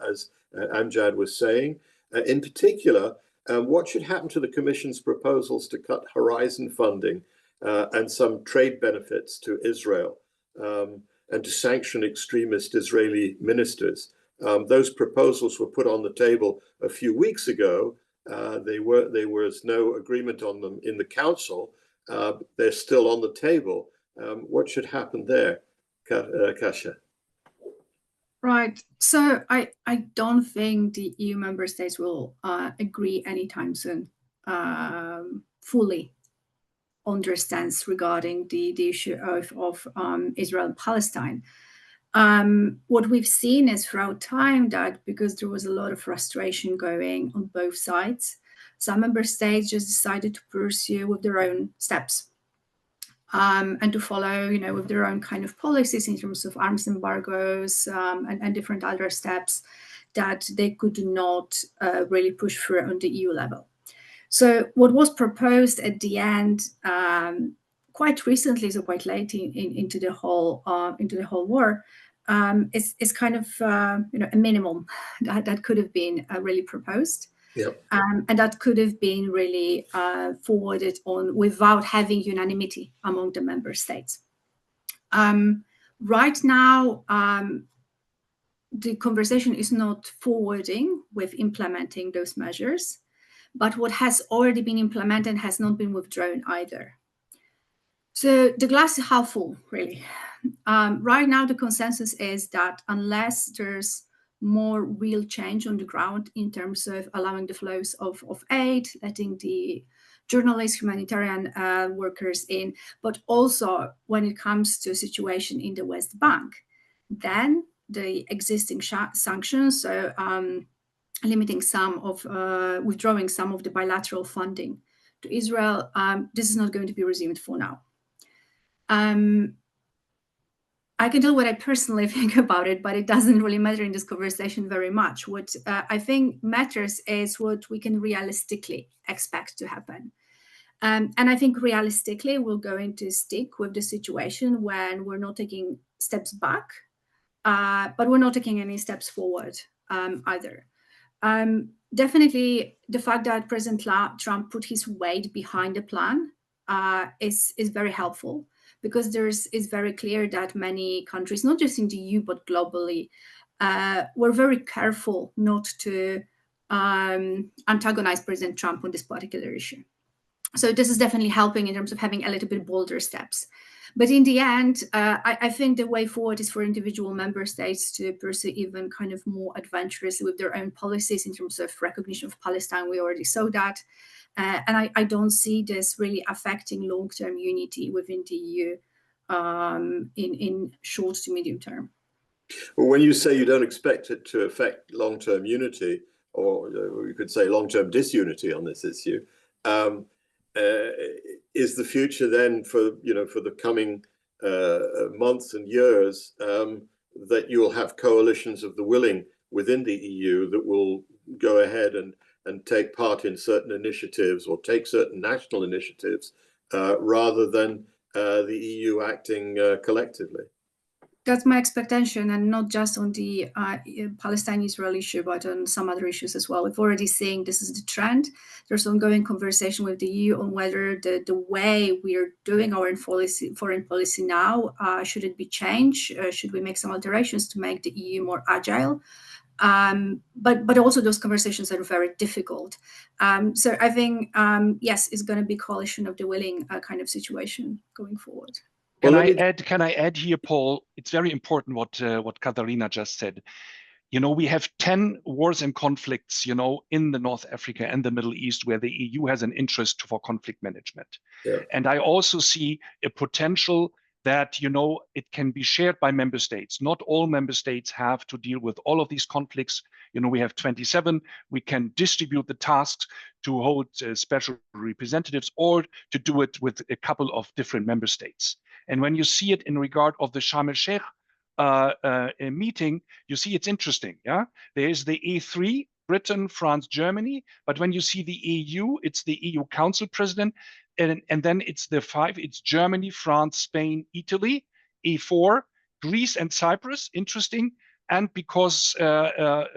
as Amjad was saying? In particular, what should happen to the Commission's proposals to cut Horizon funding and some trade benefits to Israel, and to sanction extremist Israeli ministers? Those proposals were put on the table a few weeks ago. There was no agreement on them in the Council. They're still on the table. What should happen there, Kasia? Right. So I don't think the EU member states will agree anytime soon, fully understands regarding the issue of Israel and Palestine. What we've seen is throughout time that because there was a lot of frustration going on both sides, some member states just decided to pursue with their own steps and to follow, with their own kind of policies in terms of arms embargoes and different other steps that they could not really push through on the EU level. So what was proposed at the end, quite recently, so quite late into the whole war, is kind of a minimum that could have been really proposed. Yep. And that could have been really forwarded on without having unanimity among the member states. Right now, the conversation is not forwarding with implementing those measures, but what has already been implemented has not been withdrawn either. So the glass is half full, really. Right now, the consensus is that unless there's more real change on the ground in terms of allowing the flows of aid, letting the journalists, humanitarian workers in, but also when it comes to a situation in the West Bank, then the existing sanctions, so limiting some of, withdrawing some of the bilateral funding to Israel, this is not going to be resumed for now. I can tell what I personally think about it, but it doesn't really matter in this conversation very much. What I think matters is what we can realistically expect to happen. And I think realistically, we're going to stick with the situation when we're not taking steps back, but we're not taking any steps forward either. Definitely, the fact that President Trump put his weight behind the plan is very helpful, because it's very clear that many countries, not just in the EU, but globally, were very careful not to antagonize President Trump on this particular issue. So this is definitely helping in terms of having a little bit bolder steps. But in the end, I think the way forward is for individual member states to pursue even kind of more adventurously with their own policies in terms of recognition of Palestine. We already saw that. And I don't see this really affecting long-term unity within the EU in short to medium term. Well, when you say you don't expect it to affect long-term unity, or you could say long-term disunity on this issue, is the future then for the coming months and years that you'll have coalitions of the willing within the EU that will go ahead and take part in certain initiatives or take certain national initiatives rather than the EU acting collectively? That's my expectation, and not just on the Palestine-Israel issue, but on some other issues as well. We've already seen this is the trend. There's ongoing conversation with the EU on whether the way we are doing our foreign policy now, should it be changed? Should we make some alterations to make the EU more agile? But also those conversations are very difficult. So I think, yes, it's going to be coalition of the willing kind of situation going forward. Can I add here, Paul? It's very important what Katarzyna just said. We have 10 wars and conflicts, in the North Africa and the Middle East, where the EU has an interest for conflict management. Yeah. And I also see a potential that, it can be shared by member states. Not all member states have to deal with all of these conflicts. We have 27. We can distribute the tasks to hold special representatives or to do it with a couple of different member states. And when you see it in regard of the Sharm el-Sheikh meeting, you see it's interesting. Yeah, there is the E3, Britain, France, Germany. But when you see the EU, it's the EU Council President. And then it's the 5, it's Germany, France, Spain, Italy. E4, Greece and Cyprus, interesting. And because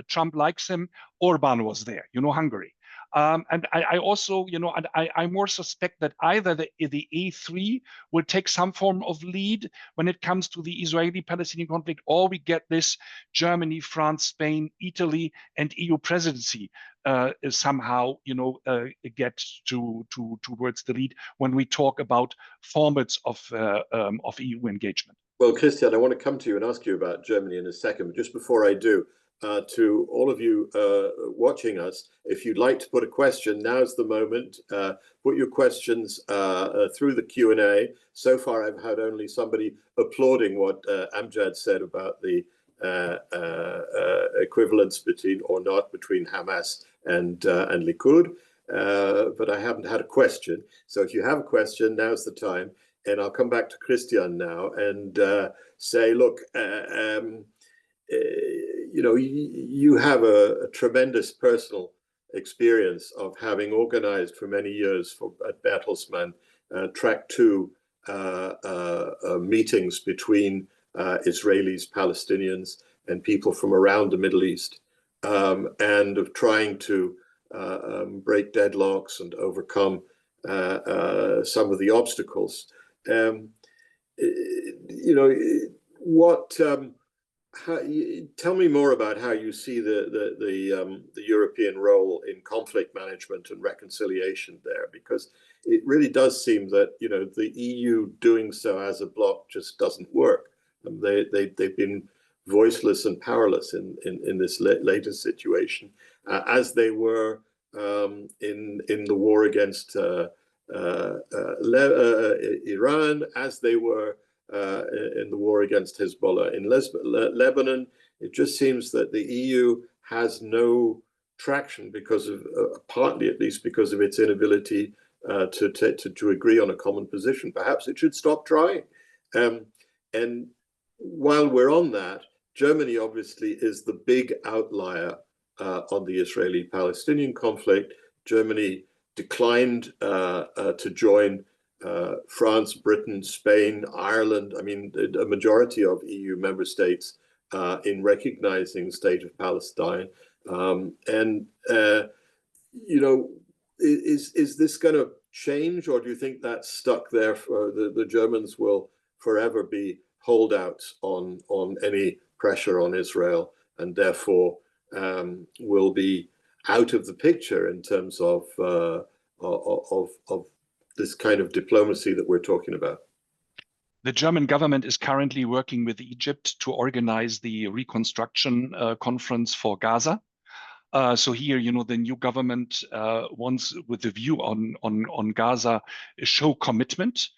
Trump likes him, Orban was there, Hungary. And I also, I more suspect that either the E3 will take some form of lead when it comes to the Israeli-Palestinian conflict, or we get this Germany, France, Spain, Italy, and EU presidency somehow, get towards the lead when we talk about formats of EU engagement. Well, Christian, I want to come to you and ask you about Germany in a second, but just before I do, to all of you watching us. If you'd like to put a question, now's the moment. Put your questions through the Q&A. So far, I've had only somebody applauding what Amjad said about the equivalence between, or not, between Hamas and Likud. But I haven't had a question. So if you have a question, now's the time. And I'll come back to Christian now and say, look, you know, you have a tremendous personal experience of having organized for many years at Bertelsmann track 2 meetings between Israelis, Palestinians, and people from around the Middle East, and of trying to break deadlocks and overcome some of the obstacles. You know, what? Tell me more about how you see the European role in conflict management and reconciliation there, because it really does seem that, you know, the EU doing so as a bloc just doesn't work. They've been voiceless and powerless in this latest situation, as they were in the war against Iran, as they were in the war against Hezbollah in Lebanon. It just seems that the EU has no traction because of, partly at least, because of its inability to agree on a common position. Perhaps it should stop trying. And while we're on that, Germany obviously is the big outlier on the Israeli-Palestinian conflict. Germany declined to join France, Britain, Spain, Ireland, I mean, a majority of EU member states in recognizing the state of Palestine. You know, is this going to change, or do you think that's stuck there for the Germans will forever be holdouts on any pressure on Israel, and therefore will be out of the picture in terms of this kind of diplomacy that we're talking about? The German government is currently working with Egypt to organize the reconstruction conference for Gaza. So here, you know, the new government wants, with the view on Gaza, show commitment.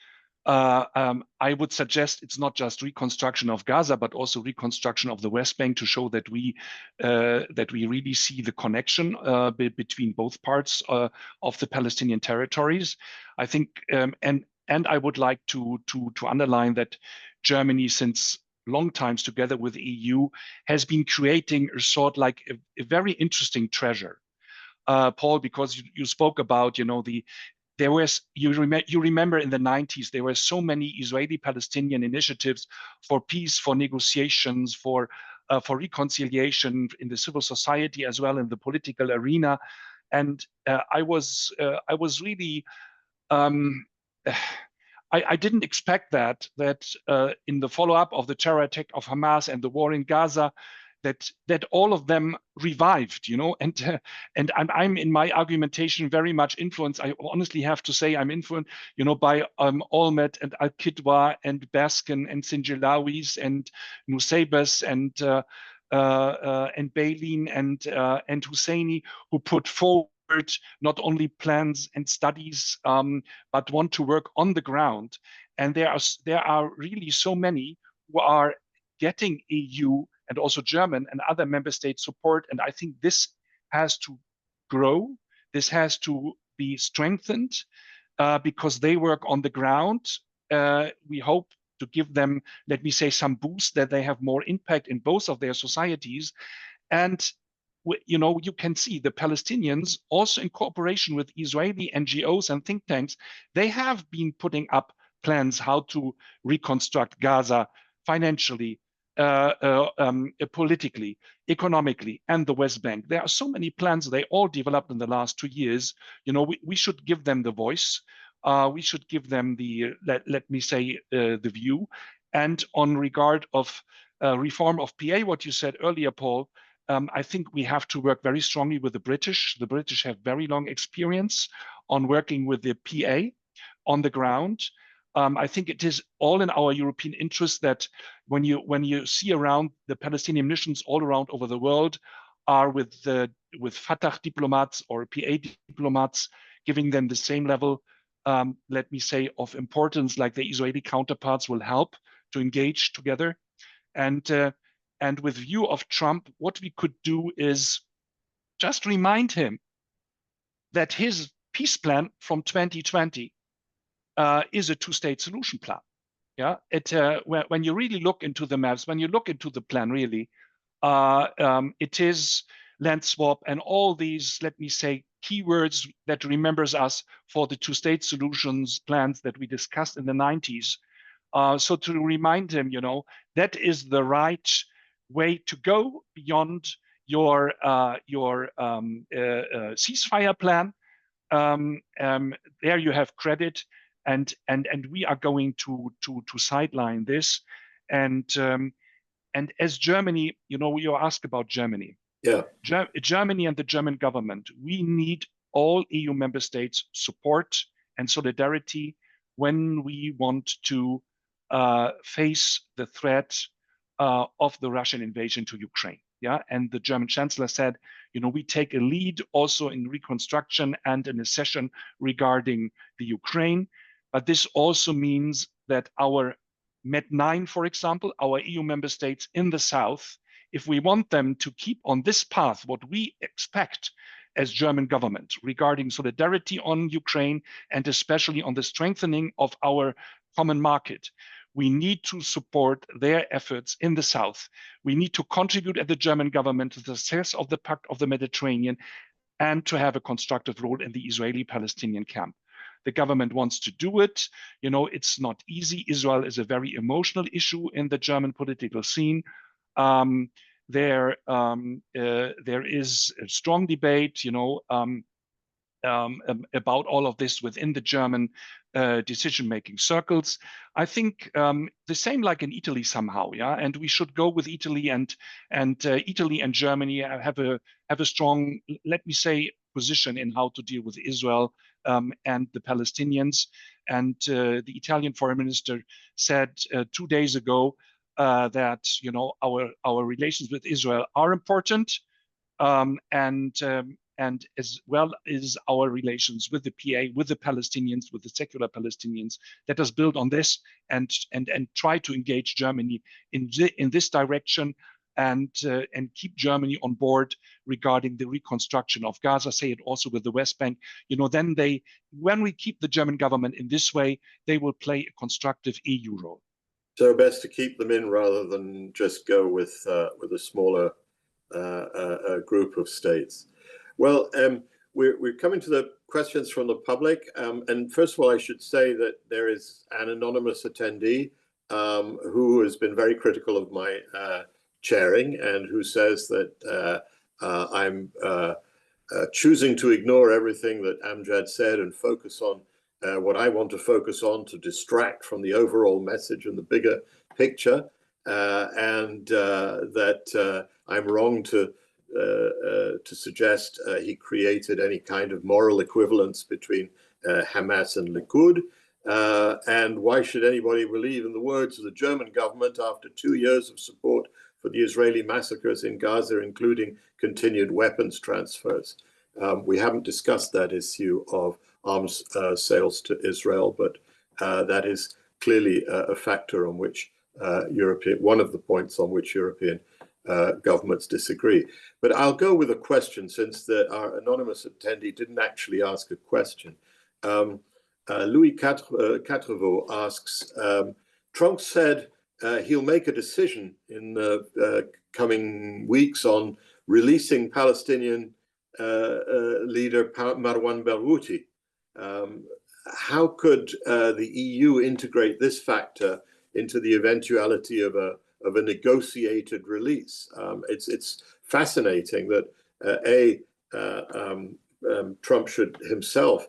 I would suggest it's not just reconstruction of Gaza, but also reconstruction of the West Bank, to show that we really see the connection between both parts of the Palestinian territories. I think, and I would like to underline that Germany, since long times together with the EU, has been creating a sort like a very interesting treasure. Paul, because you spoke about, you know, there was, you remember in the 90s, there were so many Israeli-Palestinian initiatives for peace, for negotiations, for reconciliation in the civil society as well in the political arena, and I was really I didn't expect that in the follow-up of the terror attack of Hamas and the war in Gaza, that all of them revived, you know, and I'm in my argumentation very much influenced. I honestly have to say I'm influenced, you know, by Olmert and Al-Kidwa and Baskin and Sinjalawis and Nusaybas and Bailin and Husseini, who put forward not only plans and studies, but want to work on the ground. And there are really so many who are getting EU and also German and other member state support. And I think this has to grow. This has to be strengthened because they work on the ground. We hope to give them, let me say, some boost, that they have more impact in both of their societies. And you know, you can see the Palestinians, also in cooperation with Israeli NGOs and think tanks, they have been putting up plans how to reconstruct Gaza financially, politically, economically, and the West Bank. There are so many plans, they all developed in the last 2 years. You know, we should give them the voice. We should give them the, let me say, the view. And on regard of reform of PA, what you said earlier, Paul, I think we have to work very strongly with the British. The British have very long experience on working with the PA on the ground. I think it is all in our European interest that when you see around the Palestinian missions all around over the world are with Fatah diplomats or PA diplomats, giving them the same level, let me say, of importance like the Israeli counterparts will help to engage together. And with view of Trump, what we could do is just remind him that his peace plan from 2020 is a two-state solution plan. Yeah, when you really look into the maps, when you look into the plan, really, it is land swap and all these, let me say, keywords that remembers us for the two-state solutions plans that we discussed in the 90s. So to remind him, that is the right way to go beyond your ceasefire plan. There you have credit, and we are going to sideline this. And as Germany, you ask about Germany. Yeah, Germany and the German government, we need all EU member states' support and solidarity when we want to face the threat of the Russian invasion to Ukraine. Yeah, and the German Chancellor said, we take a lead also in reconstruction and in a session regarding the Ukraine. But this also means that our Med9, for example, our EU member states in the south, if we want them to keep on this path, what we expect as German government regarding solidarity on Ukraine and especially on the strengthening of our common market, we need to support their efforts in the south. We need to contribute as the German government to the success of the Pact of the Mediterranean and to have a constructive role in the Israeli-Palestinian camp. The government wants to do it. It's not easy. Israel is a very emotional issue in the German political scene. There is a strong debate, about all of this within the German decision-making circles. I think the same like in Italy somehow, yeah. And we should go with Italy and Italy and Germany have a strong, let me say, position in how to deal with Israel and the Palestinians. And the Italian foreign minister said 2 days ago that our relations with Israel are important, and as well as our relations with the PA, with the Palestinians, with the secular Palestinians. Let us build on this and try to engage Germany in this direction and keep Germany on board regarding the reconstruction of Gaza. Say it also with the West Bank. Then when we keep the German government in this way, they will play a constructive EU role. So best to keep them in rather than just go with a smaller group of states. Well, we're coming to the questions from the public. And first of all, I should say that there is an anonymous attendee who has been very critical of my chairing and who says that I'm choosing to ignore everything that Amjad said and focus on what I want to focus on, to distract from the overall message and the bigger picture, and that I'm wrong to suggest he created any kind of moral equivalence between Hamas and Likud. And why should anybody believe in the words of the German government after 2 years of support for the Israeli massacres in Gaza, including continued weapons transfers? We haven't discussed that issue of arms sales to Israel, but that is clearly a factor on which one of the points on which European governments disagree. But I'll go with a question, since our anonymous attendee didn't actually ask a question. Louis Catrevaux asks, Trump said he'll make a decision in the coming weeks on releasing Palestinian leader Marwan Barghouti. How could the EU integrate this factor into the eventuality of a negotiated release? It's fascinating that Trump should himself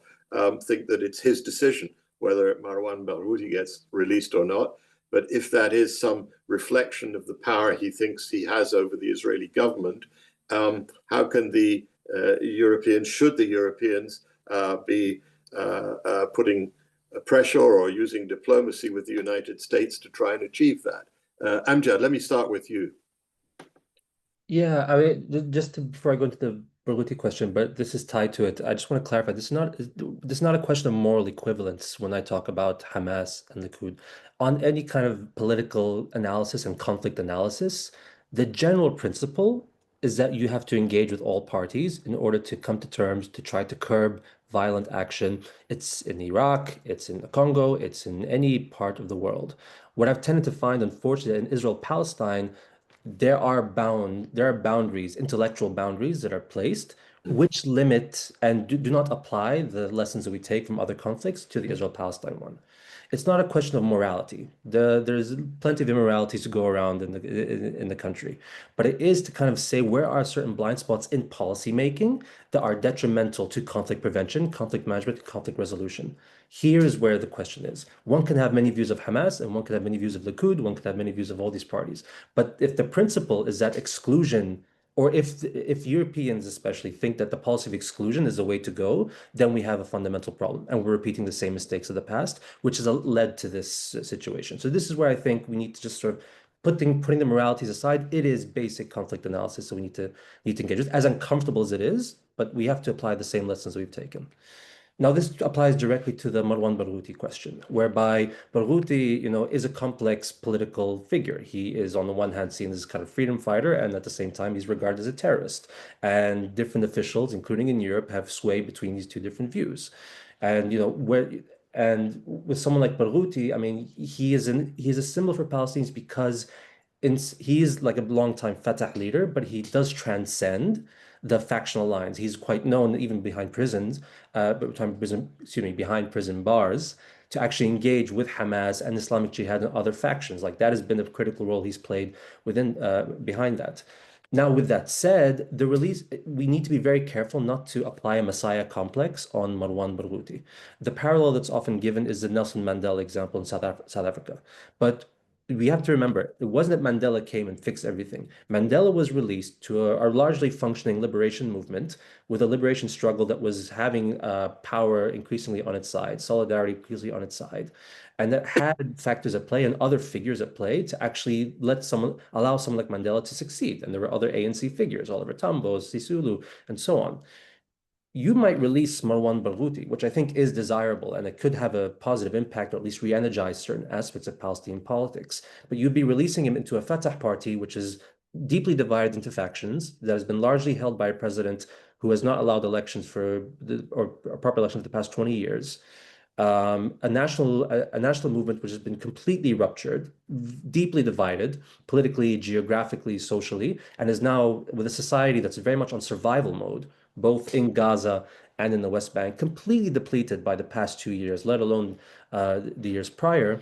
think that it's his decision whether Marwan Barghouti gets released or not. But if that is some reflection of the power he thinks he has over the Israeli government, how can the Europeans be putting pressure or using diplomacy with the United States to try and achieve that. Amjad, let me start with you. Yeah, I mean, before I go into the Barghouti question, but this is tied to it. I just want to clarify, this is not a question of moral equivalence when I talk about Hamas and Likud. On any kind of political analysis and conflict analysis, the general principle is that you have to engage with all parties in order to come to terms to try to curb violent action. It's in Iraq, it's in the Congo, it's in any part of the world. What I've tended to find, unfortunately, in Israel-Palestine, there are boundaries, intellectual boundaries that are placed, which limit and do not apply the lessons that we take from other conflicts to the Israel-Palestine one. It's not a question of morality. There's plenty of immoralities to go around in the country, but it is to kind of say where are certain blind spots in policy making that are detrimental to conflict prevention, conflict management, conflict resolution. Here is where the question is. One can have many views of Hamas and one can have many views of Likud, one can have many views of all these parties. But if the principle is that exclusion, or if Europeans especially think that the policy of exclusion is the way to go, then we have a fundamental problem. And we're repeating the same mistakes of the past, which has led to this situation. So this is where I think we need to just sort of putting the moralities aside. It is basic conflict analysis, so we need to engage with, as uncomfortable as it is, but we have to apply the same lessons we've taken. Now, this applies directly to the Marwan Barghouti question, whereby Barghouti, is a complex political figure. He is, on the one hand, seen as a kind of freedom fighter, and at the same time, he's regarded as a terrorist. And different officials, including in Europe, have swayed between these two different views. And with someone like Barghouti, I mean, he is a symbol for Palestinians because he is like a longtime Fatah leader, but he does transcend the factional lines. He's quite known even behind prisons, behind prison bars, to actually engage with Hamas and Islamic Jihad and other factions. Like that has been a critical role he's played behind that. Now, with that said, we need to be very careful not to apply a messiah complex on Marwan Barghouti. The parallel that's often given is the Nelson Mandela example in South Africa. But we have to remember, it wasn't that Mandela came and fixed everything. Mandela was released to a largely functioning liberation movement with a liberation struggle that was having power increasingly on its side, solidarity increasingly on its side. And that had factors at play and other figures at play to actually allow someone like Mandela to succeed. And there were other ANC figures, Oliver Tambo, Sisulu, and so on. You might release Marwan Barghouti, which I think is desirable, and it could have a positive impact, or at least re-energize certain aspects of Palestinian politics. But you'd be releasing him into a Fatah party, which is deeply divided into factions, that has been largely held by a president who has not allowed elections or proper elections for the past 20 years. A national movement which has been completely ruptured, deeply divided, politically, geographically, socially, and is now with a society that's very much on survival mode, both in Gaza and in the West Bank, completely depleted by the past 2 years, let alone the years prior,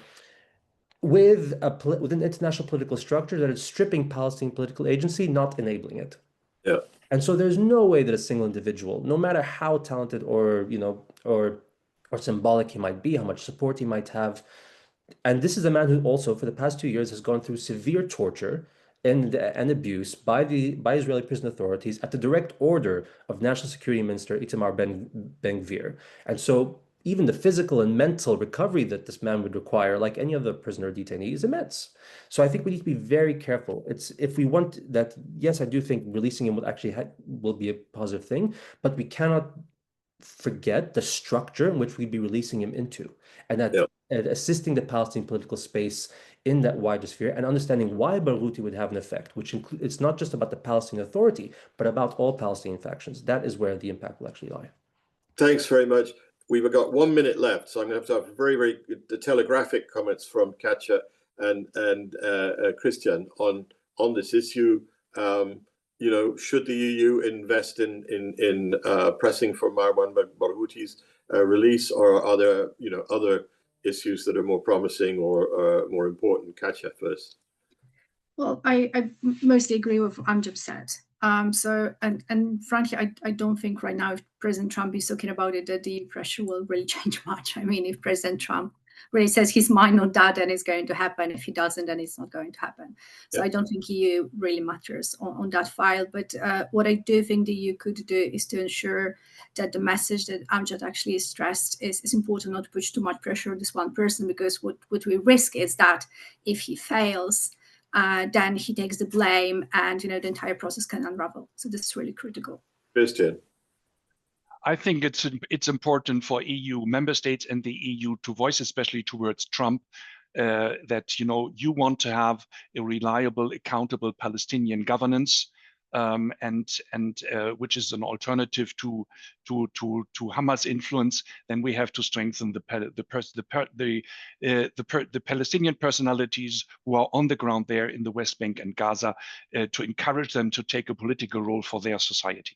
with an international political structure that is stripping Palestinian political agency, not enabling it. Yeah. And so there's no way that a single individual, no matter how talented or symbolic he might be, how much support he might have, and this is a man who also, for the past 2 years, has gone through severe torture and abuse by Israeli prison authorities at the direct order of National Security Minister Itamar Ben-Gvir. And so even the physical and mental recovery that this man would require, like any other prisoner or detainee, is immense. So I think we need to be very careful. If we want that, yes, I do think releasing him will be a positive thing, but we cannot forget the structure in which we'd be releasing him into, and that assisting the Palestinian political space in that wider sphere, and understanding why Barghouti would have an effect, which it's not just about the Palestinian Authority, but about all Palestinian factions. That is where the impact will actually lie. Thanks very much. We've got 1 minute left, so I'm going to have very, very telegraphic comments from Katja and Christian on this issue. Should the EU invest in pressing for Marwan Barghouti's release, or are there other issues that are more promising or more important? Katja first. Well, I mostly agree with what Amjad said. And frankly, I don't think right now, if President Trump is talking about it, that the pressure will really change much. I mean, if President Trump really says his mind on that and it's going to happen. If he doesn't, then it's not going to happen. So I don't think EU really matters on that file. But what I do think the EU could do is to ensure that the message that Amjad actually stressed is important, not to push too much pressure on this one person, because what we risk is that if he fails, then he takes the blame and the entire process can unravel. So this is really critical. Christian. I think it's important for EU member states and the EU to voice, especially towards Trump, that you want to have a reliable, accountable Palestinian governance, and which is an alternative to Hamas influence. Then we have to strengthen the Palestinian personalities who are on the ground there in the West Bank and Gaza, to encourage them to take a political role for their society.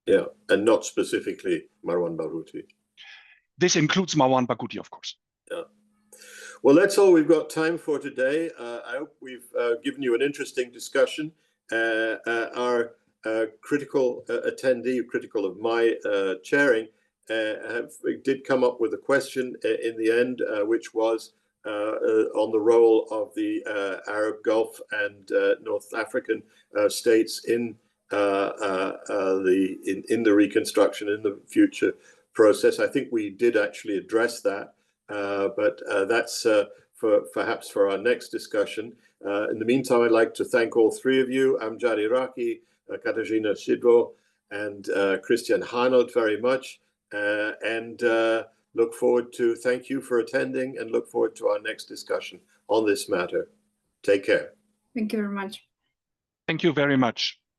Yeah, and not specifically Marwan Barghouti. This includes Marwan Barghouti, of course. Yeah. Well, that's all we've got time for today. I hope we've given you an interesting discussion. Our critical attendee, critical of my chairing, did come up with a question in the end, which was on the role of the Arab Gulf and North African states in the reconstruction, in the future process. I think we did actually address that, but that's perhaps for our next discussion. In the meantime, I'd like to thank all three of you, Amjad Iraqi, Katarzyna Sidło, and Christian Hanelt very much, and look forward to, thank you for attending, and look forward to our next discussion on this matter. Take care. Thank you very much. Thank you very much.